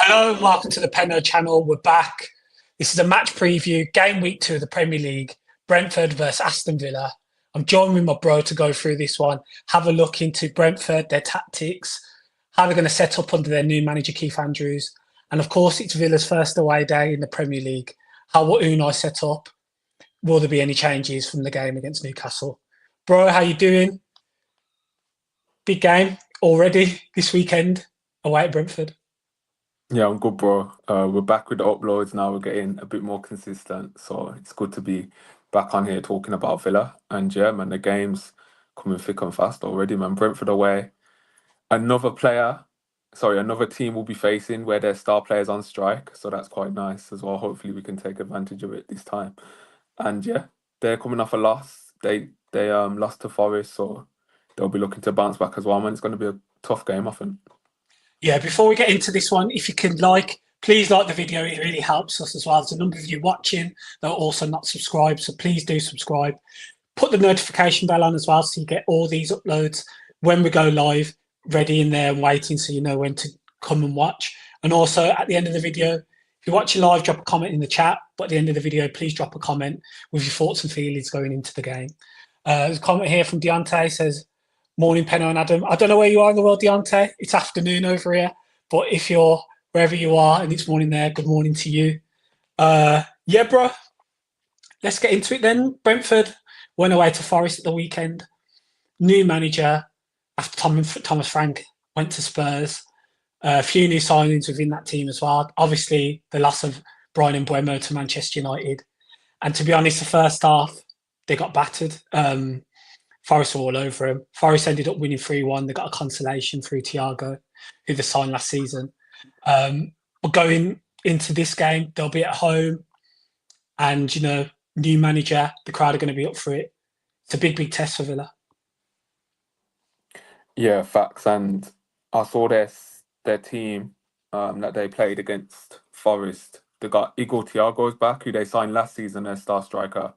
Hello, welcome to the Penno Channel. We're back. This is a match preview, game week 2 of the Premier League, Brentford versus Aston Villa. I'm joined with my bro to go through this one, have a look into Brentford, their tactics, how they're going to set up under their new manager, Keith Andrews. And of course, it's Villa's first away day in the Premier League. How will Unai set up? Will there be any changes from the game against Newcastle? Bro, how you doing? Big game already this weekend away at Brentford. Yeah, I'm good, bro. We're back with the uploads now. We're getting a bit more consistent, so it's good to be back on here talking about Villa. And yeah, man, the game's coming thick and fast already, man. Brentford away. Another team will be facing where their star players on strike, so that's quite nice as well. Hopefully, we can take advantage of it this time. And yeah, they're coming off a loss. They lost to Forest, so they'll be looking to bounce back as well, man. It's going to be a tough game, I think. Yeah, before we get into this one, if you can please like the video. It really helps us as well. There's a number of you watching that are also not subscribed, so please do subscribe. Put the notification bell on as well so you get all these uploads when we go live, ready in there and waiting so you know when to come and watch. And also at the end of the video, if you're watching live, drop a comment in the chat. But at the end of the video, please drop a comment with your thoughts and feelings going into the game. There's a comment here from Deontay, says, "Morning, Penno and Adam." I don't know where you are in the world, Deontay. It's afternoon over here. But if you're wherever you are and it's morning there, good morning to you. Yeah, bro. Let's get into it then. Brentford went away to Forest at the weekend. New manager after Thomas Frank went to Spurs. A few new signings within that team as well. Obviously, the loss of Brian Mbeumo to Manchester United. And to be honest, the first half, they got battered. Forest were all over him. Forest ended up winning 3-1. They got a consolation through Thiago, who they signed last season. But going into this game, they'll be at home. And, you know, new manager, the crowd are going to be up for it. It's a big, big test for Villa. Yeah, facts. And I saw their team that they played against Forest. They got Igor Thiago's back, who they signed last season, their star striker,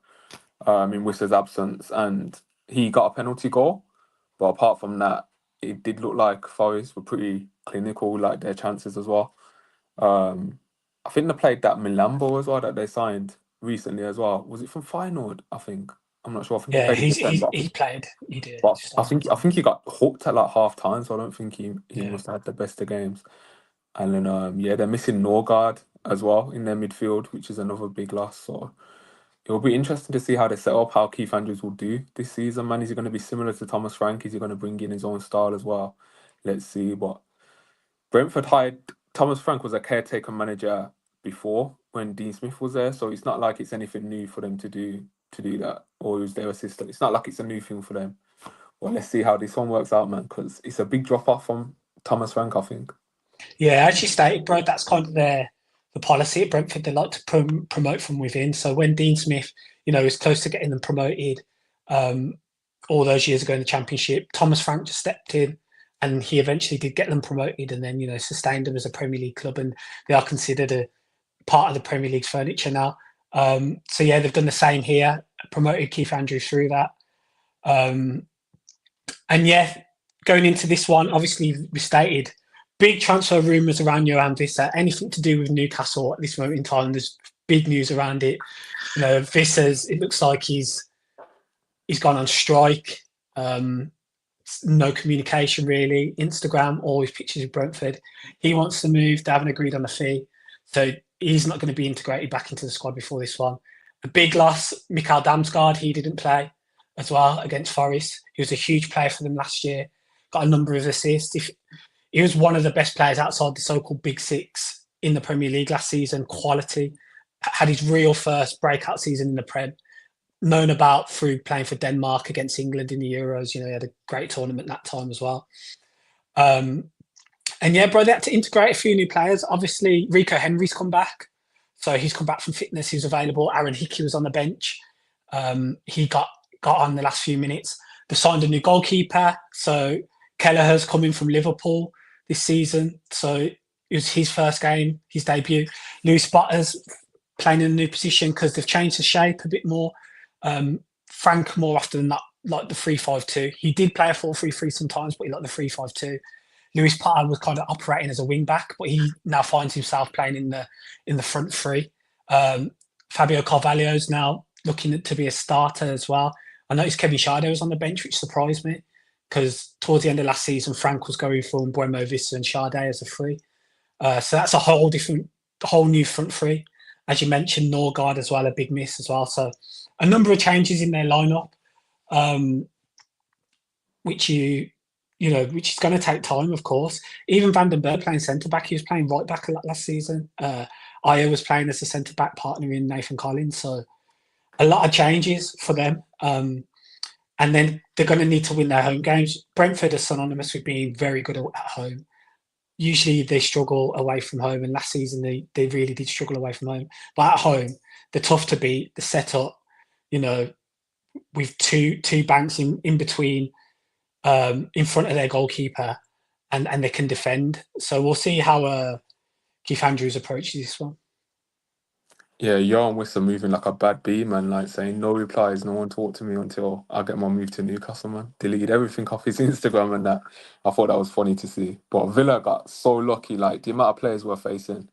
in Wissa's absence. And he got a penalty goal. But apart from that, it did look like Forest were pretty clinical, like their chances as well. I think they played that Milambo as well that they signed recently as well. Was it from Feyenoord? I think. I'm not sure. I think Yeah, he played. He did. But I think he got hooked at like half time, so I don't think he Yeah. must have had the best of games. And then they're missing Norgard as well in their midfield, which is another big loss. So it will be interesting to see how they set up, how Keith Andrews will do this season, man. Is he going to be similar to Thomas Frank? Is he going to bring in his own style as well? Let's see. But Brentford hired Thomas Frank was a caretaker manager before when Dean Smith was there, so it's not like it's anything new for them to do that, or who's their assistant. It's not like it's a new thing for them. Well, let's see how this one works out, man, because it's a big drop off from Thomas Frank, I think. Yeah, as you stated, bro, that's kind of the policy at Brentford. They like to promote from within. So when Dean Smith, you know, was close to getting them promoted all those years ago in the Championship, Thomas Frank just stepped in and he eventually did get them promoted and then, you know, sustained them as a Premier League club, and they are considered a part of the Premier League's furniture now. So yeah, they've done the same here, promoted Keith Andrews through that. And yeah, going into this one, obviously we stated big transfer rumours around Yoanne Wissa. Anything to do with Newcastle at this moment in time, there's big news around it. You know, Vissa's, it looks like he's gone on strike. No communication really. Instagram, always pictures of Brentford. He wants to move. They haven't agreed on a fee. So he's not going to be integrated back into the squad before this one. A big loss, Mikael Damsgaard, he didn't play as well against Forest. He was a huge player for them last year. Got a number of assists. He was one of the best players outside the so-called Big Six in the Premier League last season. Quality. Had his real first breakout season in the Prem. Known about through playing for Denmark against England in the Euros. You know, he had a great tournament that time as well. And yeah, bro, they had to integrate a few new players. Obviously, Rico Henry's come back. So he's come back from fitness. He's available. Aaron Hickey was on the bench. He got on the last few minutes. They signed a new goalkeeper. So Kelleher's coming from Liverpool this season. So it was his first game, his debut. Lewis Butters playing in a new position because they've changed the shape a bit more. Frank more often than not, like the 3-5-2. He did play a 4-3-3 sometimes, but he liked the 3-5-2. Lewis Potter was kind of operating as a wing back, but he now finds himself playing in the front three. Fabio Carvalho's now looking to be a starter as well. I noticed Kevin Schade was on the bench, which surprised me because towards the end of last season, Frank was going from Brentford, Wissa, and Schade as a free. So that's a whole new front three. As you mentioned, Norgard as well, a big miss as well. So a number of changes in their lineup, which which is going to take time, of course. Even Van den Berg playing centre back, he was playing right back last season. Aya was playing as a centre back partner in Nathan Collins. So a lot of changes for them. And then they're going to need to win their home games. Brentford are synonymous with being very good at home. Usually they struggle away from home, and last season they really did struggle away from home. But at home, they're tough to beat. They're set up, with two banks in between, in front of their goalkeeper, and they can defend. So we'll see how Keith Andrews approaches this one. Yeah, Yoanne Wissa moving like a bad bee, man, like saying no replies, no one talk to me until I get my move to Newcastle, man. Deleted everything off his Instagram and that. I thought that was funny to see. But Villa got so lucky, like the amount of players we're facing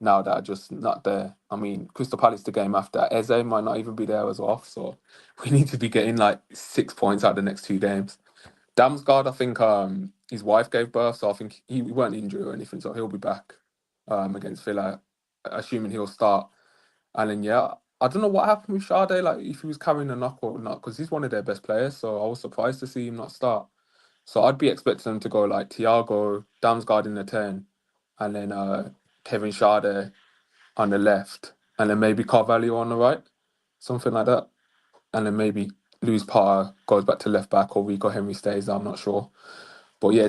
now that are just not there. I mean, Crystal Palace the game after, Eze might not even be there as well. So we need to be getting like 6 points out of the next 2 games. Damsgaard, I think his wife gave birth, so I think he weren't injured or anything, so he'll be back against Villa, assuming he'll start. And then, yeah, I don't know what happened with Sade, like if he was carrying a knock or not, because he's one of their best players. So I was surprised to see him not start. So I'd be expecting them to go like Thiago, Damsgaard in the 10, and then Kevin Sade on the left, and then maybe Carvalho on the right, something like that. And then maybe Lewis Potter goes back to left back or Rico Henry stays there, I'm not sure. But yeah,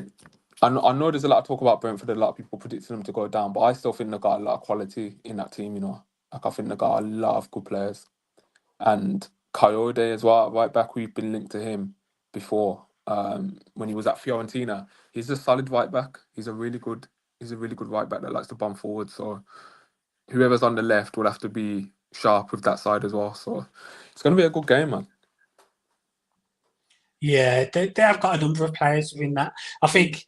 I know there's a lot of talk about Brentford, a lot of people predicting them to go down, but I still think they've got a lot of quality in that team. Like I think they've got a lot of good players. And Coyote as well, right back, we've been linked to him before. When he was at Fiorentina, he's a solid right back. He's a really good right back that likes to bomb forward. So whoever's on the left will have to be sharp with that side as well. So it's going to be a good game, man. Yeah, they have got a number of players within that. I think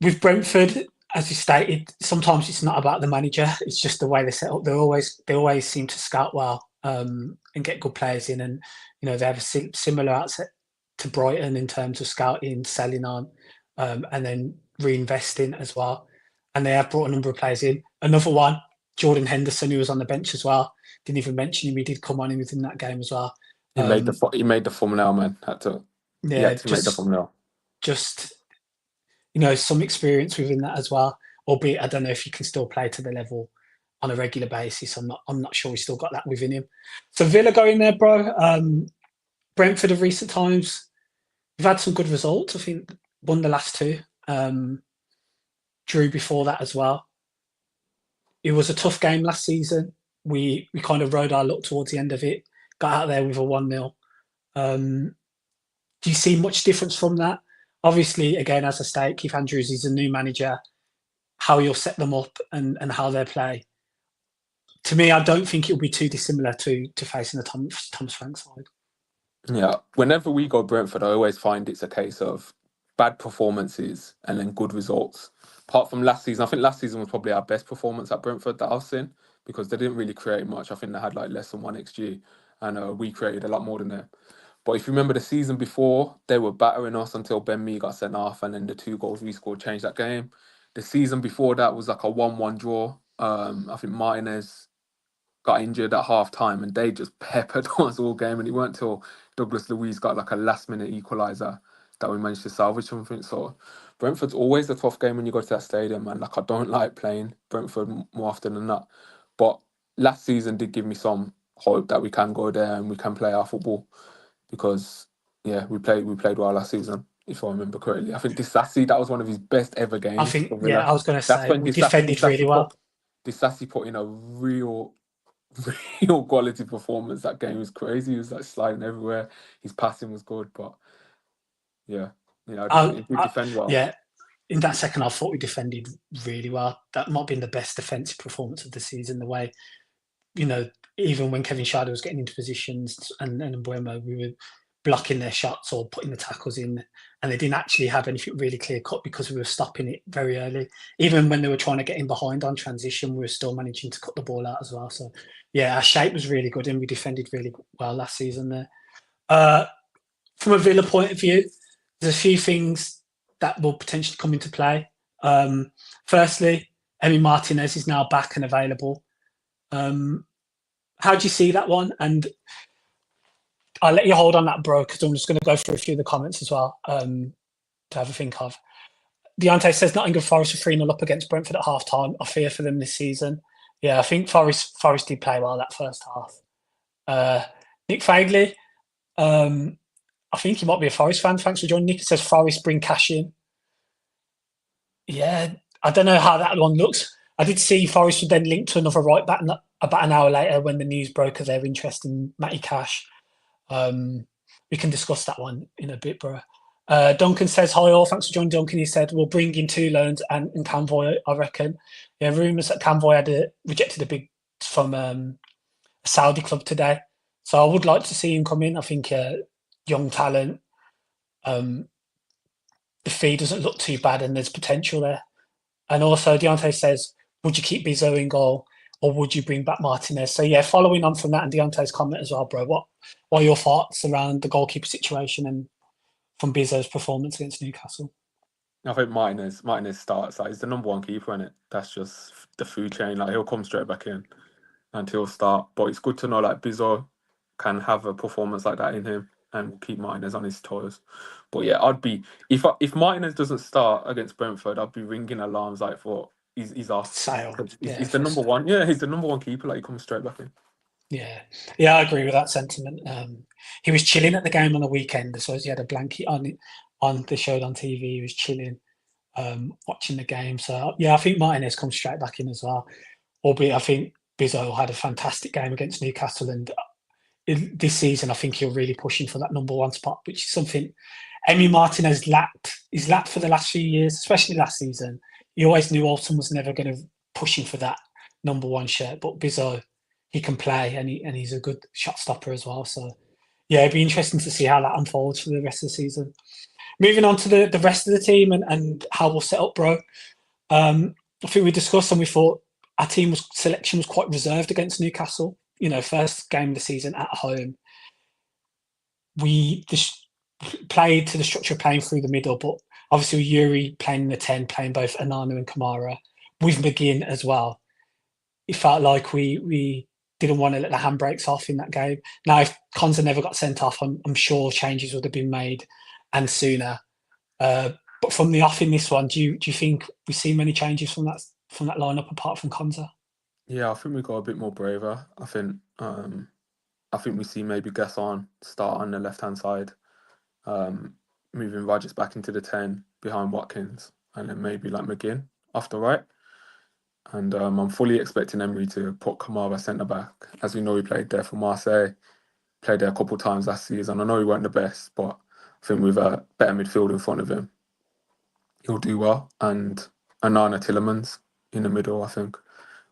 with Brentford, as you stated, sometimes it's not about the manager; it's just the way they set up. They always seem to scout well, and get good players in, and they have a similar outset to Brighton in terms of scouting, selling on, and then reinvesting as well. And they have brought a number of players in. Another one, Jordan Henderson, who was on the bench as well. Didn't even mention him; he did come on in within that game as well. He made the thumbnail, man. He Yeah, had to make the thumbnail. just some experience within that as well. Albeit, I don't know if he can still play to the level on a regular basis. I'm not sure he's still got that within him. So Villa going there, bro. Brentford of recent times, we've had some good results. I think won the last 2. Drew before that as well. It was a tough game last season. We kind of rode our luck towards the end of it. Got out there with a 1-0. Do you see much difference from that? Obviously, again, as I state, Keith Andrews is a new manager. How you'll set them up and how they play. To me, I don't think it'll be too dissimilar to facing the Thomas Frank side. Yeah, whenever we go Brentford, I always find it's a case of bad performances and then good results. Apart from last season, I think last season was probably our best performance at Brentford that I've seen because they didn't really create much. I think they had like less than 1 XG and we created a lot more than them. But if you remember the season before, they were battering us until Ben Mee got sent off and then the 2 goals we scored changed that game. The season before that was like a 1-1 draw. I think Martinez got injured at half time and they just peppered us all game. And it weren't until Douglas Luiz got like a last minute equaliser that we managed to salvage something. So Brentford's always a tough game when you go to that stadium, and like I don't like playing Brentford more often than that. But last season did give me some hope that we can go there and we can play our football because we played well last season. If I remember correctly, I think Disassi, that was one of his best ever I games think, for Villa. I was going to That's say, when we defended really well. Disassi put in a real quality performance. That game was crazy. He was like sliding everywhere. His passing was good, but I just think if we defend well. Yeah, in that second half, I thought we defended really well. That might have been the best defensive performance of the season. The way, even when Kevin Schade was getting into positions and Mbuemo, blocking their shots or putting the tackles in, and they didn't actually have anything really clear cut because we were stopping it very early. Even when they were trying to get in behind on transition, we were still managing to cut the ball out as well. So, yeah, our shape was really good and we defended really well last season there. From a Villa point of view, there's a few things that will potentially come into play. Firstly, Emi Martinez is now back and available. How do you see that one? And I'll let you hold on that, bro, because I'm just going to go through a few of the comments as well to have a think of. Deontay says Nottingham Forest are 3-0 up against Brentford at half time. I fear for them this season. Yeah, I think Forest did play well that first half. Nick Fagley, I think he might be a Forest fan. Thanks for joining. Nick says Forest bring cash in. Yeah, I don't know how that one looks. I did see Forest would then link to another right back about an hour later when the news broke of their interest in Matty Cash. We can discuss that one in a bit, bro. Duncan says, hi all, thanks for joining, Duncan. He said, we'll bring in 2 loans and Canvot, I reckon. Yeah, rumours that Canvot had rejected a bid from a Saudi club today. So I would like to see him come in. I think young talent. The fee doesn't look too bad and there's potential there. And also, Deontay says, would you keep Bizzo in goal or would you bring back Martinez? So, yeah, following on from that and Deontay's comment as well, bro, what are your thoughts around the goalkeeper situation and from Bizzo's performance against Newcastle? I think Martinez starts. Like, he's the number 1 keeper in it. That's just the food chain. Like, he'll come straight back in and he'll start. But it's good to know like Bizzo can have a performance like that in him and keep Martinez on his toes. But yeah, I'd be if Martinez doesn't start against Brentford, I'd be ringing alarms like for he's off. Sale. He's the number 1. Yeah, he's the number 1 keeper. Like he comes straight back in. Yeah, I agree with that sentiment. He was chilling at the game on the weekend, so he had a blanket on the show on TV. He was chilling, watching the game. So yeah, I think Martinez comes straight back in as well. Albeit I think Bizzo had a fantastic game against Newcastle, and this season I think he'll really push in for that number 1 spot, which is something Emi Martinez lacked. He's lacked for the last few years, especially last season. You always knew Alton was never going to push him for that number 1 shirt, but Bizzo, he can play and he's a good shot stopper as well. So yeah, it'd be interesting to see how that unfolds for the rest of the season. Moving on to the rest of the team and how we'll set up, bro. I think we discussed and we thought our selection was quite reserved against Newcastle. You know, first game of the season at home. We just played to the structure of playing through the middle, but obviously with Yuri playing in the 10, playing both Anana and Kamara, with McGinn as well. It felt like we didn't want to let the handbrakes off in that game. Now, if Konza never got sent off, I'm sure changes would have been made and sooner. But from the off in this one, do you think we see many changes from that lineup apart from Konza? Yeah, I think we got a bit more braver. I think we see maybe Gasson start on the left-hand side, moving Rodgers back into the 10 behind Watkins, and then maybe like McGinn off the right. And I'm fully expecting Emery to put Kamara centre-back. As we know, he played there for Marseille, played there a couple of times last season. I know he weren't the best, but I think with a better midfield in front of him, he'll do well. And Anana Tillemans in the middle, I think,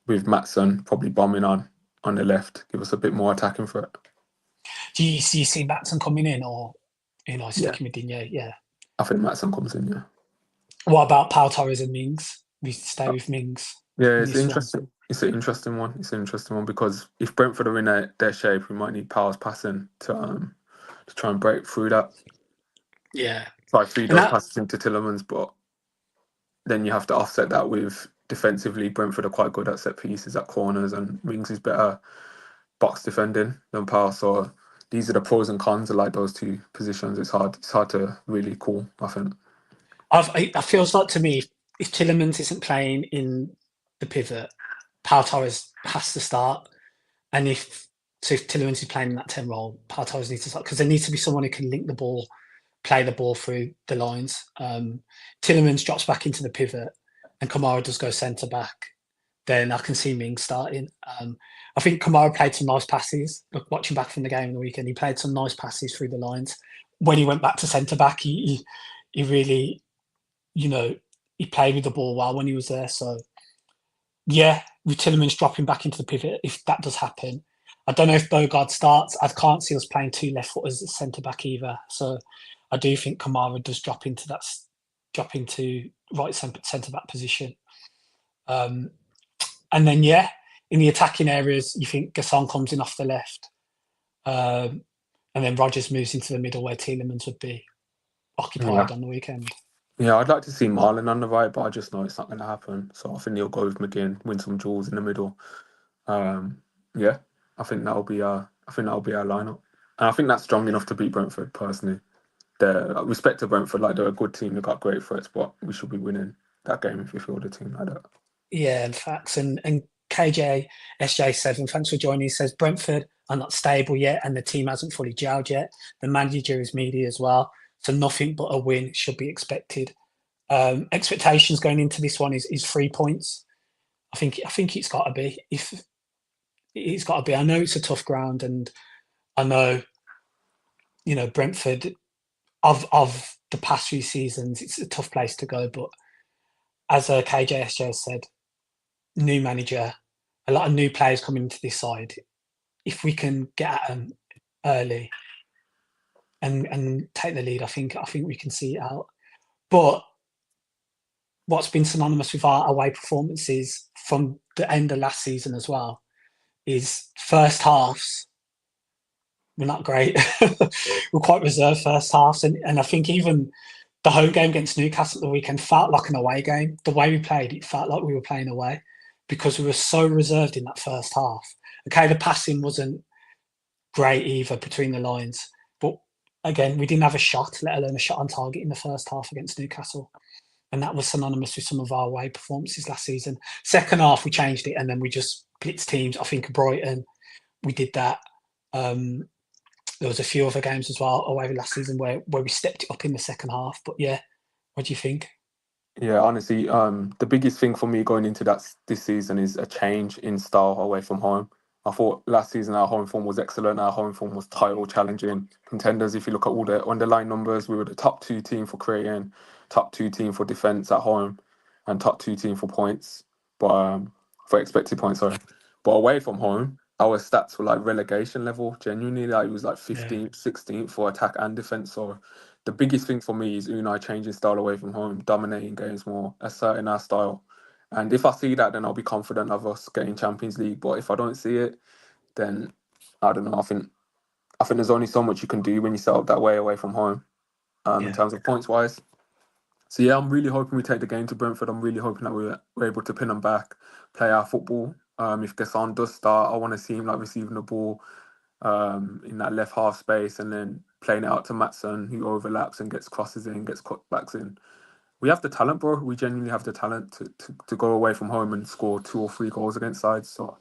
with Maatsen probably bombing on the left, give us a bit more attacking threat. Do you see Maatsen coming in or, sticking with Digne? Yeah. I think Maatsen comes in, yeah. What about Pau Torres and Mings? We stay with Mings. Yeah, it's interesting. It's an interesting one. It's an interesting one because if Brentford are in their shape, we might need Pau's passing to try and break through that. Yeah. Try feed those passes into Tillemans, but then you have to offset that with defensively. Brentford are quite good at set pieces, at corners, and Mings is better box defending than Pau. So these are the pros and cons of like those 2 positions. It's hard to really call, I think. It feels like to me, if Tillemans isn't playing in the pivot, Pau Torres has to start. And if Tillemans is playing in that 10 role, Pau Torres needs to start because there needs to be someone who can link the ball, play the ball through the lines. Tillemans drops back into the pivot and Kamara does go centre back. Then I can see Mings starting. I think Kamara played some nice passes. Look, watching back from the game on the weekend, he played some nice passes through the lines. When he went back to centre back, he really, he played with the ball well when he was there. So, yeah, with Tillemans dropping back into the pivot, if that does happen. I don't know if Bogard starts. I can't see us playing two left footers at centre back either. So I do think Kamara does drop into right centre back position. And then in the attacking areas, you think Gasson comes in off the left, and then Rodgers moves into the middle where Tielemans would be occupied on the weekend. Yeah, I'd like to see Marlon on the right, but I just know it's not going to happen. So I think he'll go with McGinn, win some duels in the middle. Yeah, I think that'll be our lineup, and I think that's strong enough to beat Brentford. Personally, respect to Brentford, like they're a good team, they've got great threats, but we should be winning that game if we field a team like that. Yeah, in fact, and KJ SJ7, thanks for joining. He says Brentford are not stable yet, and the team hasn't fully gelled yet. The manager is media as well, so nothing but a win should be expected. Expectations going into this one is 3 points. I think it's got to be. If it's got to be, I know it's a tough ground, and I know Brentford of the past few seasons, it's a tough place to go. But as KJSJ said, new manager, a lot of new players coming into this side. If we can get at them early and take the lead, I think we can see it out. But what's been synonymous with our away performances from the end of last season as well is first halves. We're not great. We're quite reserved first halves, and I think even the home game against Newcastle at the weekend felt like an away game. The way we played, it felt like we were playing away because we were so reserved in that first half. Okay, the passing wasn't great either between the lines, but again, we didn't have a shot, let alone a shot on target in the first half against Newcastle. And that was synonymous with some of our away performances last season. Second half, we changed it, and then we just blitzed teams. I think Brighton, we did that. There was a few other games as well away last season where we stepped it up in the second half. But yeah, what do you think? Yeah, honestly, the biggest thing for me going into this season is a change in style away from home. I thought last season our home form was excellent. Our home form was title challenging contenders. If you look at all the underlying numbers, we were the top 2 team for creating, top 2 team for defense at home, and top 2 team for points, but for expected points. Sorry, but away from home, our stats were like relegation level. Genuinely, like it was like 15th, 16th for attack and defense. So the biggest thing for me is Unai changing style away from home, dominating games more, asserting our style. And if I see that, then I'll be confident of us getting Champions League. But if I don't see it, then I don't know. I think there's only so much you can do when you set up that way away from home, in terms of points wise. So yeah, I'm really hoping we take the game to Brentford. I'm really hoping that we're able to pin them back, play our football. If Gasson does start, I want to see him like receiving the ball in that left half space and then playing it out to Maatsen, who overlaps and gets crosses in, gets cutbacks in. We have the talent, bro. We genuinely have the talent to go away from home and score 2 or 3 goals against sides. So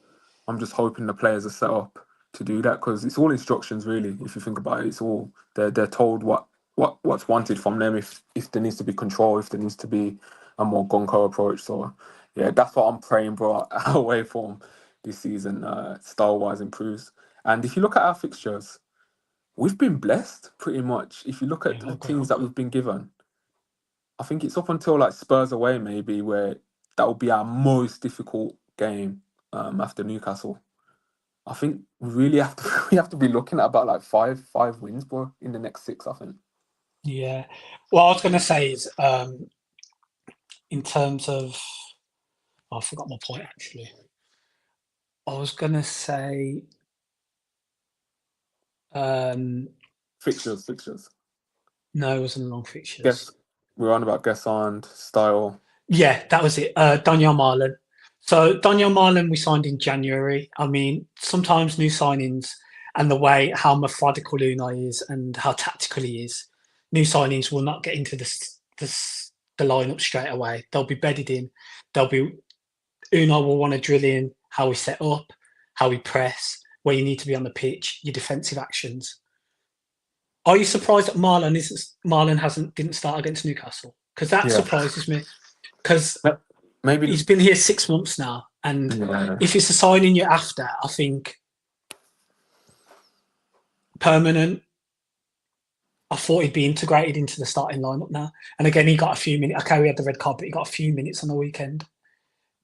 I'm just hoping the players are set up to do that because it's all instructions, really. If you think about it, it's all they're told what's wanted from them. If there needs to be control, if there needs to be a more gung-ho approach. So yeah, that's what I'm praying, bro. Our away form this season, style-wise, improves. And if you look at our fixtures, we've been blessed pretty much. If you look at the teams that we've been given, I think it's up until like Spurs away maybe where that will be our most difficult game after Newcastle. I think we really have to we have to be looking at about like five wins, bro, in the next 6. I think. Yeah. What I was going to say is, in terms of, I forgot my point actually. I was going to say, Fixtures. no, it wasn't long fixtures. Yes, we're on about Gesson style. Yeah, that was it. Daniel Marlon. So Daniel Marlon we signed in January. I mean, sometimes new signings and the way how methodical Unai is and how tactical he is, new signings will not get into the lineup straight away. They'll be bedded in. Unai will want to drill in how we set up, how we press, where you need to be on the pitch, your defensive actions. Are you surprised that Marlon didn't start against Newcastle? Because that surprises me. Because maybe he's been here 6 months now, and if it's a signing you're after, I think permanent. I thought he'd be integrated into the starting lineup now. And again, he got a few minutes. Okay, we had the red card, but he got a few minutes on the weekend.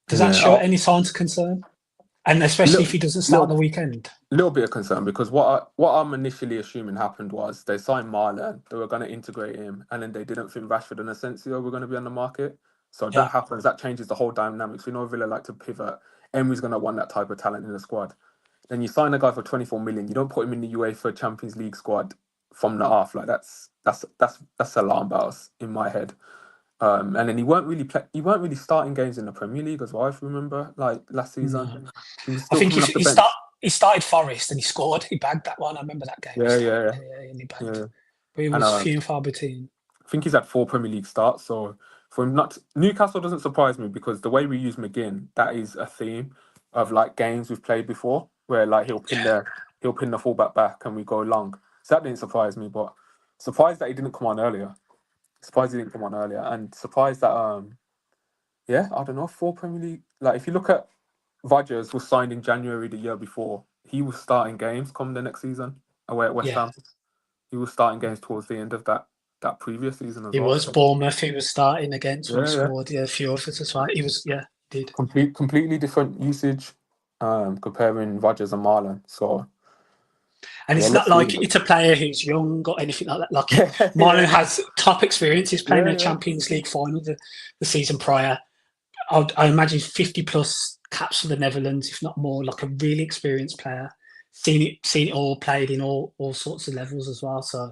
Does that show any signs of concern? And especially if Little, he doesn't start on the little, weekend. little bit of concern because what I'm initially assuming happened was they signed Marlon, they were going to integrate him, and then they didn't think Rashford and Asensio were going to be on the market. So Yeah. that happens, that changes the whole dynamics. We know Villa like to pivot. Emery's going to want that type of talent in the squad. Then you sign a guy for 24 million. You don't put him in the UEFA Champions League squad from the off. Like that's alarm bells in my head. And then he weren't really starting games in the Premier League as well. If you remember, like last season, No. he was I still think coming off the bench. he started Forest and he scored. He bagged that one. I remember that game. He Yeah, started, yeah, and he bagged. yeah. But it And was few and far between. I think he's had 4 Premier League starts. So for him not Newcastle doesn't surprise me because the way we use McGinn, that is a theme of like games we've played before, where like he'll pin the fullback back and we go long. So that didn't surprise me, but surprised that he didn't come on earlier. Surprised he didn't come on earlier, and surprised that yeah, I don't know, 4 Premier League. Like if you look at Rodgers was signed in January the year before, he was starting games come the next season away at West Yeah. Ham. He was starting games towards the end of that previous season as He well. was So Bournemouth. He was starting against when he yeah, yeah. scored. Yeah, a few others as well. He was. Yeah, he did. Completely different usage, comparing Rodgers and Marlon. So And yeah, it's let's not see. like it's a player who's young or anything like that. Like Yeah, Marlon yeah, has top experience. He's playing in yeah, a yeah. Champions League final the season prior. I imagine 50 plus caps for the Netherlands, if not more. Like a really experienced player. Seen it all, played in all sorts of levels as well. So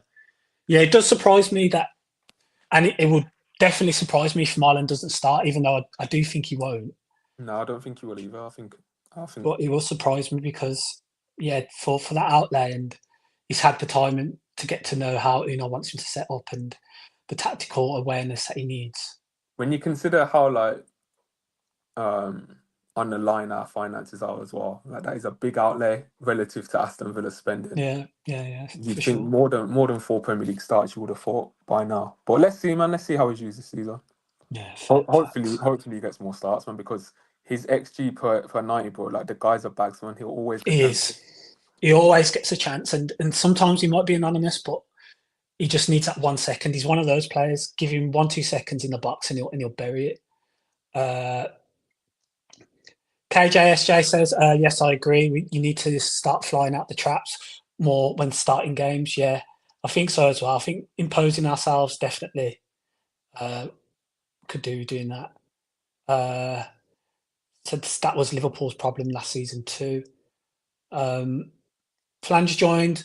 yeah, it does surprise me that, and it would definitely surprise me if Marlon doesn't start, even though I do think he won't. No, I don't think he will either. I think But it will surprise me because, yeah, for that outlay, and he's had the time to get to know how Unai wants him to set up and the tactical awareness that he needs. when you consider how like um on the line our finances are as well, like that is a big outlay relative to Aston Villa spending. Yeah, You'd for think sure. more than 4 Premier League starts you would have thought by now. But let's see, man. Let's see how he's used this season. Yeah, Hopefully, facts. hopefully he gets more starts, man. Because his XG per 90, bro, like the guy's a bags, man. He'll always get He chances. is. He always gets a chance, and sometimes he might be anonymous, but he just needs that 1 second. He's one of those players. Give him 1-2 seconds in the box, and he'll bury it. KJSJ says, yes, I agree. You need to start flying out the traps more when starting games. Yeah, I think so as well. I think imposing ourselves definitely could do doing that. So that was Liverpool's problem last season too. Flange joined.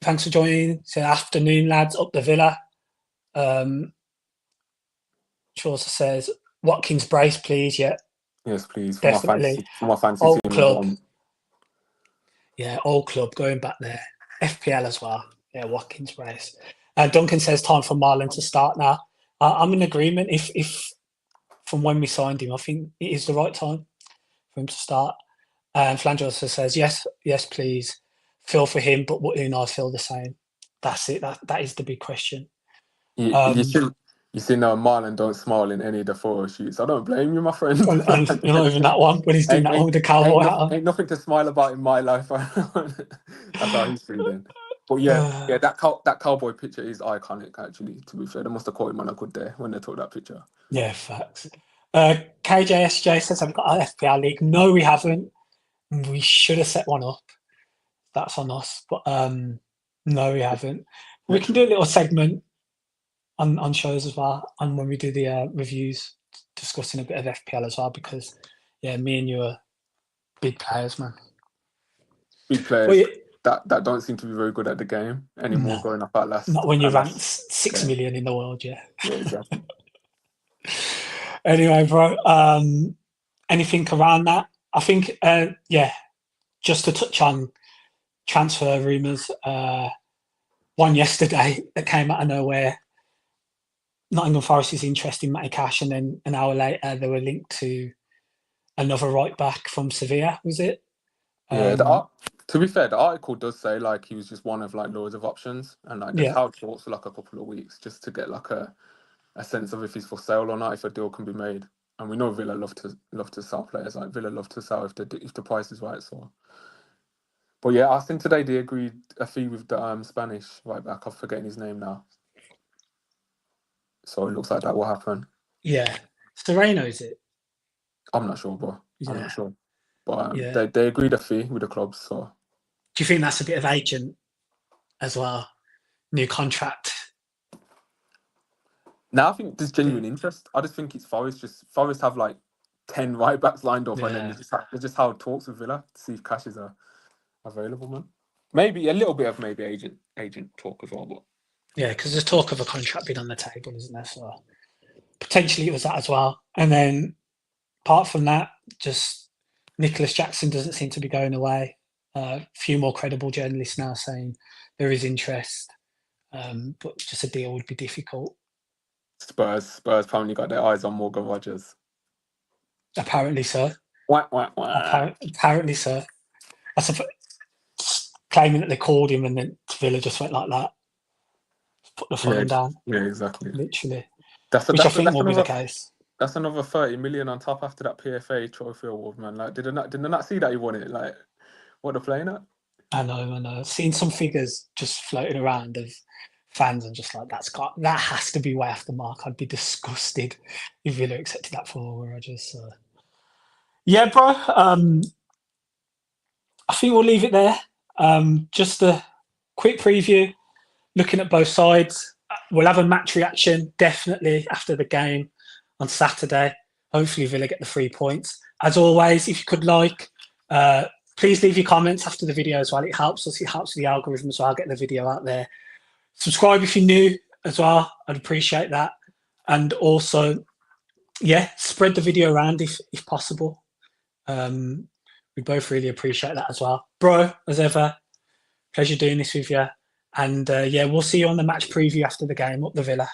Thanks for joining. So afternoon, lads, up the Villa. She also says, Watkins brace, please. Yeah, Yes, please. definitely. For my fantasy Old team at the club. moment. Yeah, old club going back there. FPL as well. Yeah, Watkins brace. Duncan says time for Marlon to start now. I'm in agreement. If from when we signed him, I think it is the right time for him to start. And Flange also says yes, please. Feel for him, but would Unai feel the same? That's it. That is the big question. You you see you see now Marlon don't smile in any of the photo shoots. I don't blame you, my friend. And not even that one when he's doing ain't, that one ain't, with the cowboy hat on. ain't nothing to smile about in my life. That's how he's feeling. But yeah, that cowboy picture is iconic. Actually, to be fair, they must have caught him on a good day when they took that picture. Yeah, facts. KJSJ says, I've got an FPL league. No, we haven't. We should have set one up. That's on us. But no, we haven't. We Next can do a week. little segment on shows as well. And when we do the reviews, discussing a bit of FPL as well, because, yeah, me and you are big players, man. Big But players yeah, that don't seem to be very good at the game anymore. no, Going up not when you're at ranked last 6 game. million in the world, yeah. Yeah, exactly. Anyway, bro, anything around that? I think, just to touch on transfer rumours, one yesterday that came out of nowhere. Nottingham Forest is interested in Matty Cash, and then an hour later they were linked to another right back from Sevilla. Was it? Yeah, to be fair, the article does say like he was just one of like loads of options, and like they've Yeah, held talks for like a couple of weeks just to get like a sense of if he's for sale or not, if a deal can be made. And we know Villa love to sell players. Like Villa love to sell if the price is right. So, but yeah, I think today they agreed a fee with the Spanish right back. I'm forgetting his name now. So it looks like that will happen. yeah. Serrano, is it? I'm not sure, bro. I'm Yeah. not sure. But Yeah. they agreed a fee with the clubs. So Do you think that's a bit of agent as well? New contract. now I think there's genuine interest. I just think it's Forest have like 10 right backs lined up, and then Yeah. they just held talks with Villa to see if cashes are available, man. Maybe a little bit of maybe agent talk as well, but Yeah, because there's talk of a contract being on the table, isn't there? So potentially it was that as well. And then apart from that, just Nicholas Jackson doesn't seem to be going away. A few more credible journalists now saying there is interest, but just a deal would be difficult. Spurs apparently got their eyes on Morgan Rogers. Apparently so. Wah, wah, wah. Apparently so. That's claiming that they called him and then Villa just went like that. Put the phone down, Yeah, exactly. literally. That's Which I think will be the case. That's another 30 million on top after that PFA Trophy award, man. Like, did I not see that he won it? Like, what they're playing at? I know. I've seen some figures just floating around of fans and just like that has to be way off the mark. I'd be disgusted if Villa accepted that for Morgan Rogers. So yeah, bro. I think we'll leave it there. Just a quick preview, looking at both sides. We'll have a match reaction definitely after the game on Saturday. Hopefully Villa get the 3 points. As always, if you could please leave your comments after the video as well. It helps us. It helps the algorithm as well, get the video out there. Subscribe if you're new as well. I'd appreciate that. And also, yeah, spread the video around if possible. We both really appreciate that as well. Bro, as ever, pleasure doing this with you. And yeah, we'll see you on the match preview after the game up the Villa.